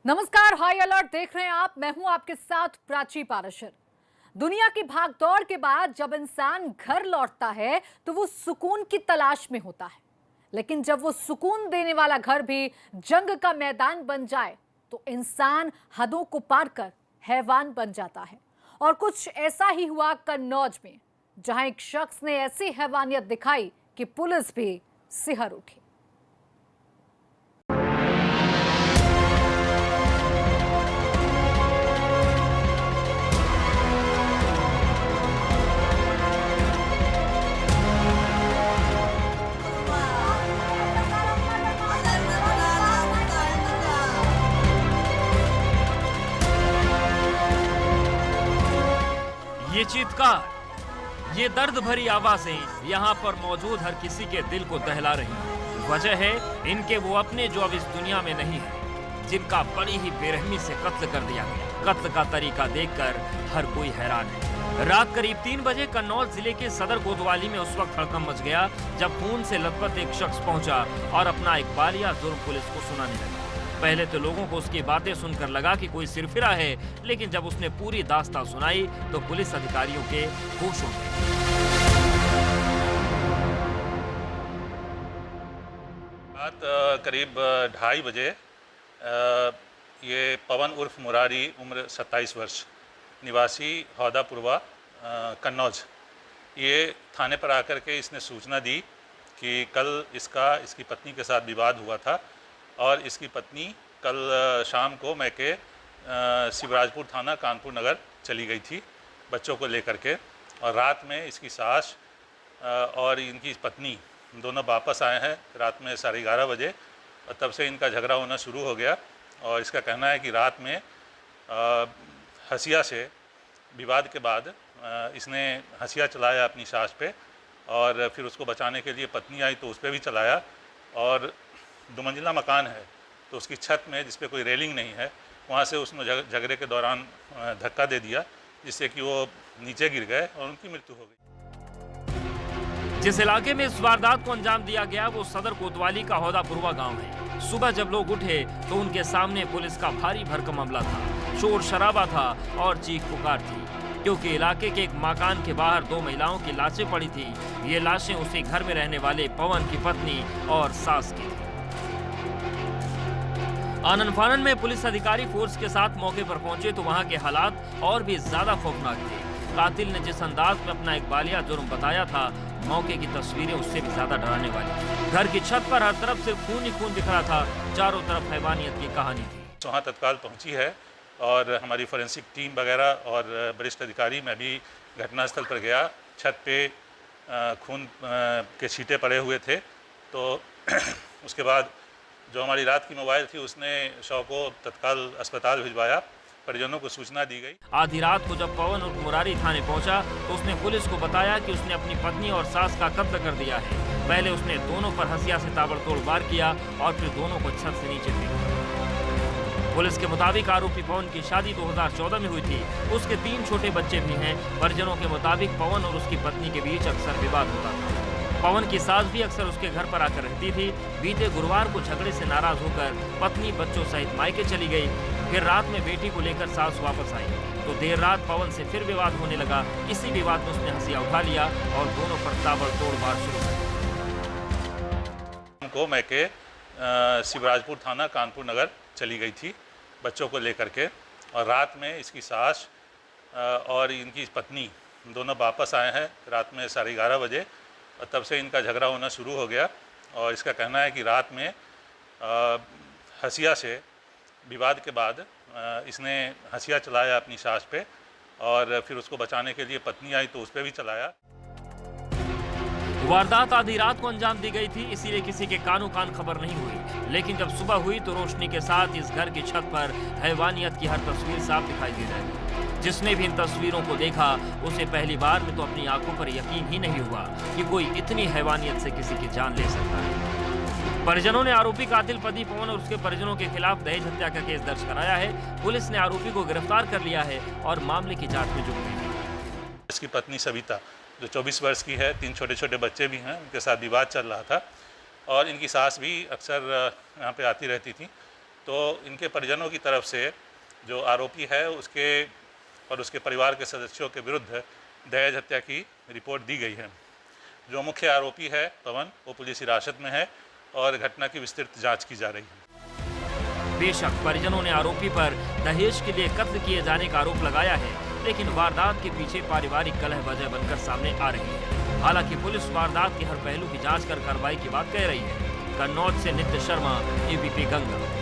नमस्कार, high alert देख रहे हैं आप। मैं हूं आपके साथ प्राची पाराशर। दुनिया की भागदौड़ के बाद जब इंसान घर लौटता है तो वो सुकून की तलाश में होता है, लेकिन जब वो सुकून देने वाला घर भी जंग का मैदान बन जाए तो इंसान हदों को पार कर हैवान बन जाता है। और कुछ ऐसा ही हुआ कन्नौज में, जहां एक शख्स ने ऐसी हैवानियत दिखाई कि पुलिस भी सिहर उठी। ये चीत्कार, ये दर्द भरी आवाजें यहाँ पर मौजूद हर किसी के दिल को दहला रही हैं। वजह है इनके वो अपने जो अब इस दुनिया में नहीं है, जिनका बड़ी ही बेरहमी से कत्ल कर दिया गया। कत्ल का तरीका देखकर हर कोई हैरान है। रात करीब 3 बजे कन्नौज जिले के सदर कोतवाली में उस वक्त हड़कंप मच गया जब खून से लथपथ एक शख्स पहुंचा और अपना एक बालिया जुर्म पुलिस को सुनाने लगा। पहले तो लोगों को उसकी बातें सुनकर लगा कि कोई सिरफिरा है, लेकिन जब उसने पूरी दास्तां सुनाई तो पुलिस अधिकारियों के होश उड़ गए। रात करीब 2:30 बजे ये पवन उर्फ मुरारी, उम्र 27 वर्ष, निवासी हौदापुरवा कन्नौज, ये थाने पर आकर के इसने सूचना दी कि कल इसकी पत्नी के साथ विवाद हुआ था और इसकी पत्नी कल शाम को मैके शिवराजपुर थाना कानपुर नगर चली गई थी बच्चों को लेकर के। और रात में इसकी सास और इनकी पत्नी दोनों वापस आए हैं रात में 11:30 बजे, और तब से इनका झगड़ा होना शुरू हो गया। और इसका कहना है कि रात में हंसिया से विवाद के बाद इसने हंसिया चलाया अपनी सास पे, और फिर उसको बचाने के लिए पत्नी आई तो उस पर भी चलाया। और 2 मंजिला मकान है तो उसकी छत में, जिस पे कोई रेलिंग नहीं है, वहाँ से उसने झगड़े के दौरान धक्का दे दिया, जिससे कि वो नीचे गिर गए और उनकी मृत्यु हो गई। जिस इलाके में इस वारदात को अंजाम दिया गया वो सदर कोतवाली का हौदापुरवा गांव है। सुबह जब लोग उठे तो उनके सामने पुलिस का भारी भरकम हमला था, शोर शराबा था और चीख पुकार थी, क्योंकि इलाके के एक मकान के बाहर 2 महिलाओं की लाशें पड़ी थी। ये लाशें उसी घर में रहने वाले पवन की पत्नी और सास की थी। आनन फानन में पुलिस अधिकारी फोर्स के साथ मौके पर पहुंचे तो वहां के हालात और भी ज्यादा खौफनाक थे। कातिल ने जिस अंदाज में अपना एक बालिया जुर्म बताया था, मौके की तस्वीरें उससे भी ज्यादा डराने वाली। घर की छत पर हर तरफ सिर्फ खून ही खून बिखरा था, चारों तरफ हैवानियत की कहानी थी। वहाँ तत्काल पहुँची है और हमारी फोरेंसिक टीम वगैरह और वरिष्ठ अधिकारी, मैं भी घटनास्थल पर गया। छत पे खून के छींटे पड़े हुए थे, तो उसके बाद जो हमारी रात की मोबाइल थी उसने शव को तत्काल अस्पताल भिजवाया, परिजनों को सूचना दी गई। आधी रात को जब पवन उर्फ मुरारी थाने पहुंचा तो उसने पुलिस को बताया कि उसने अपनी पत्नी और सास का कत्ल कर दिया है। पहले उसने दोनों पर हंसिया से ताबड़तोड़ वार किया और फिर दोनों को छत से नीचे फेंका। पुलिस के मुताबिक आरोपी पवन की शादी 2014 में हुई थी। उसके 3 छोटे बच्चे भी हैं। परिजनों के मुताबिक पवन और उसकी पत्नी के बीच अक्सर विवाद होता था। पवन की सास भी अक्सर उसके घर पर आकर रहती थी। बीते गुरुवार को झगड़े से नाराज होकर पत्नी बच्चों सहित मायके चली गई। फिर रात में बेटी को लेकर सास वापस आई तो देर रात पवन से फिर विवाद होने लगा। इसी विवाद में उसने हंसिया उठा लिया और दोनों पर ताबड़तोड़ वार शुरू को मैके शिवराजपुर थाना कानपुर नगर चली गई थी बच्चों को लेकर के। और रात में इसकी सास और इनकी पत्नी दोनों वापस आए हैं रात में 11:30 बजे, और तब से इनका झगड़ा होना शुरू हो गया। और इसका कहना है कि रात में हंसिया से विवाद के बाद इसने हंसिया चलाया अपनी सास पे, और फिर उसको बचाने के लिए पत्नी आई तो उस पर भी चलाया। वारदात आधी रात को अंजाम दी गई थी, इसीलिए किसी के कानों कान खबर नहीं हुई। लेकिन जब सुबह हुई तो रोशनी के साथ इस घर की छत पर हैवानियत की हर तस्वीर साफ दिखाई दे रही। जिसने भी इन तस्वीरों को देखा उसे पहली बार में तो अपनी आंखों पर यकीन ही नहीं हुआ कि कोई इतनी हैवानियत से किसी की जान ले सकता है। परिजनों ने आरोपी कातिल पति पवन और उसके परिजनों के खिलाफ दहेज हत्या का केस दर्ज कराया है। पुलिस ने आरोपी को गिरफ्तार कर लिया है और मामले की जांच में जुट गई है। इसकी पत्नी सविता जो 24 वर्ष की है, 3 छोटे छोटे बच्चे भी हैं, उनके साथ विवाद चल रहा था। और इनकी सास भी अक्सर यहाँ पे आती रहती थी। तो इनके परिजनों की तरफ से जो आरोपी है उसके और उसके परिवार के सदस्यों के विरुद्ध दहेज हत्या की रिपोर्ट दी गई है। जो मुख्य आरोपी है पवन, वो पुलिस हिरासत में है और घटना की विस्तृत जांच की जा रही है। बेशक परिजनों ने आरोपी पर दहेज के लिए कत्ल किए जाने का आरोप लगाया है, लेकिन वारदात के पीछे पारिवारिक कलह वजह बनकर सामने आ रही है। हालांकि पुलिस वारदात के हर पहलू की जांच कर कार्रवाई की बात कह रही है। कन्नौज से नित्य शर्मा, एबीपी गंगा।